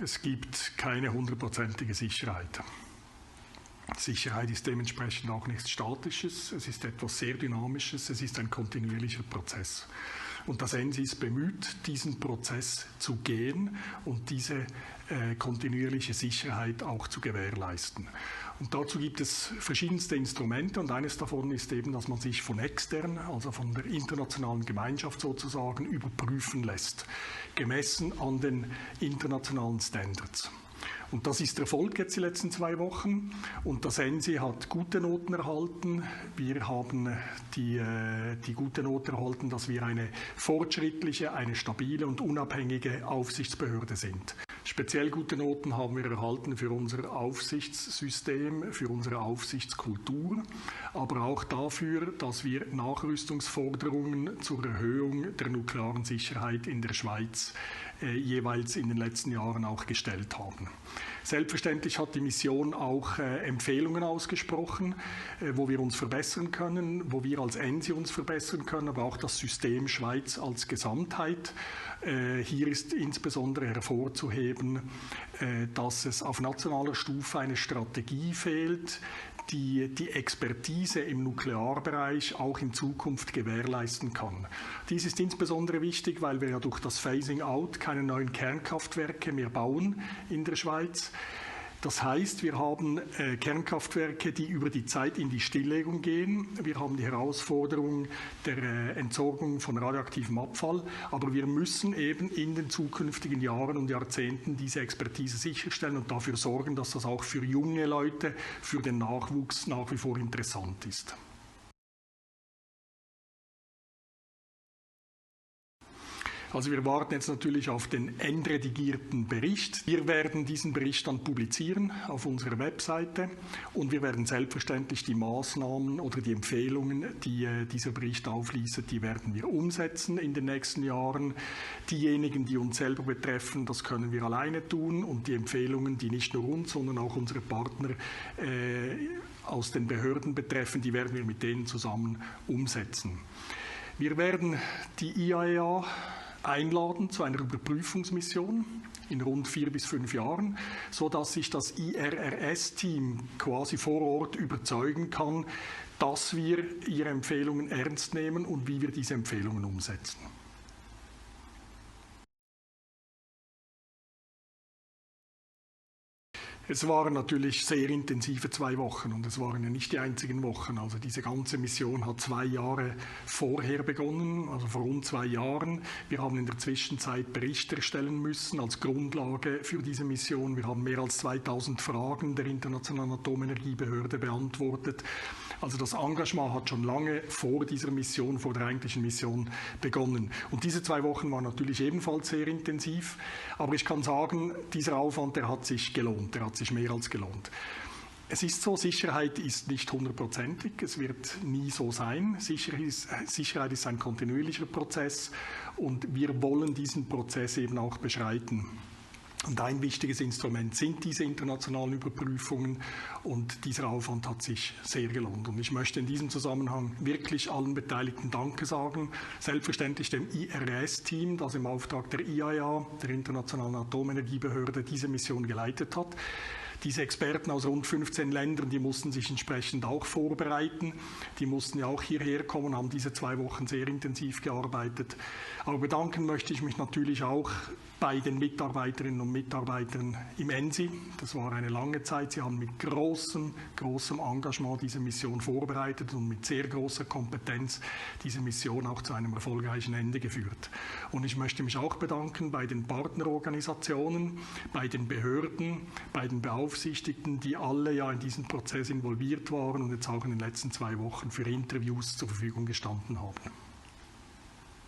Es gibt keine hundertprozentige Sicherheit. Sicherheit ist dementsprechend auch nichts Statisches, es ist etwas sehr Dynamisches, es ist ein kontinuierlicher Prozess. Und das ENSI ist bemüht, diesen Prozess zu gehen und diese kontinuierliche Sicherheit auch zu gewährleisten. Und dazu gibt es verschiedenste Instrumente und eines davon ist eben, dass man sich von extern, also von der internationalen Gemeinschaft sozusagen, überprüfen lässt, gemessen an den internationalen Standards. Und das ist Erfolg jetzt die letzten 2 Wochen und das ENSI hat gute Noten erhalten. Wir haben die gute Note erhalten, dass wir eine fortschrittliche, eine stabile und unabhängige Aufsichtsbehörde sind. Speziell gute Noten haben wir erhalten für unser Aufsichtssystem, für unsere Aufsichtskultur, aber auch dafür, dass wir Nachrüstungsforderungen zur Erhöhung der nuklearen Sicherheit in der Schweiz jeweils in den letzten Jahren auch gestellt haben. Selbstverständlich hat die Mission auch Empfehlungen ausgesprochen, wo wir uns verbessern können, wo wir als ENSI uns verbessern können, aber auch das System Schweiz als Gesamtheit. Hier ist insbesondere hervorzuheben, dass es auf nationaler Stufe eine Strategie fehlt, die Expertise im Nuklearbereich auch in Zukunft gewährleisten kann. Dies ist insbesondere wichtig, weil wir ja durch das Phasing Out keine neuen Kernkraftwerke mehr bauen in der Schweiz. Das heißt, wir haben Kernkraftwerke, die über die Zeit in die Stilllegung gehen. Wir haben die Herausforderung der Entsorgung von radioaktivem Abfall. Aber wir müssen eben in den zukünftigen Jahren und Jahrzehnten diese Expertise sicherstellen und dafür sorgen, dass das auch für junge Leute, für den Nachwuchs nach wie vor interessant ist. Also wir warten jetzt natürlich auf den endredigierten Bericht. Wir werden diesen Bericht dann publizieren auf unserer Webseite und wir werden selbstverständlich die Maßnahmen oder die Empfehlungen, die dieser Bericht auflistet, die werden wir umsetzen in den nächsten Jahren. Diejenigen, die uns selber betreffen, das können wir alleine tun und die Empfehlungen, die nicht nur uns, sondern auch unsere Partner aus den Behörden betreffen, die werden wir mit denen zusammen umsetzen. Wir werden die IAEA einladen zu einer Überprüfungsmission in rund 4 bis 5 Jahren, sodass sich das IRRS-Team quasi vor Ort überzeugen kann, dass wir ihre Empfehlungen ernst nehmen und wie wir diese Empfehlungen umsetzen. Es waren natürlich sehr intensive 2 Wochen und es waren ja nicht die einzigen Wochen. Also diese ganze Mission hat 2 Jahre vorher begonnen, also vor rund 2 Jahren. Wir haben in der Zwischenzeit Berichte erstellen müssen als Grundlage für diese Mission. Wir haben mehr als 2000 Fragen der Internationalen Atomenergiebehörde beantwortet. Also das Engagement hat schon lange vor dieser Mission, vor der eigentlichen Mission begonnen. Und diese 2 Wochen waren natürlich ebenfalls sehr intensiv. Aber ich kann sagen, dieser Aufwand, der hat sich gelohnt, der hat sich mehr als gelohnt. Es ist so, Sicherheit ist nicht 100%ig, es wird nie so sein. Sicherheit ist ein kontinuierlicher Prozess und wir wollen diesen Prozess eben auch beschreiten. Und ein wichtiges Instrument sind diese internationalen Überprüfungen und dieser Aufwand hat sich sehr gelohnt. Und ich möchte in diesem Zusammenhang wirklich allen Beteiligten Danke sagen. Selbstverständlich dem IRS-Team, das im Auftrag der IAEA, der Internationalen Atomenergiebehörde, diese Mission geleitet hat. Diese Experten aus rund 15 Ländern, die mussten sich entsprechend auch vorbereiten. Die mussten ja auch hierher kommen, haben diese 2 Wochen sehr intensiv gearbeitet. Aber bedanken möchte ich mich natürlich auch bei den Mitarbeiterinnen und Mitarbeitern im ENSI. Das war eine lange Zeit. Sie haben mit großem Engagement diese Mission vorbereitet und mit sehr großer Kompetenz diese Mission auch zu einem erfolgreichen Ende geführt. Und ich möchte mich auch bedanken bei den Partnerorganisationen, bei den Behörden, bei den Beaufsichtigten, die alle ja in diesen Prozess involviert waren und jetzt auch in den letzten 2 Wochen für Interviews zur Verfügung gestanden haben.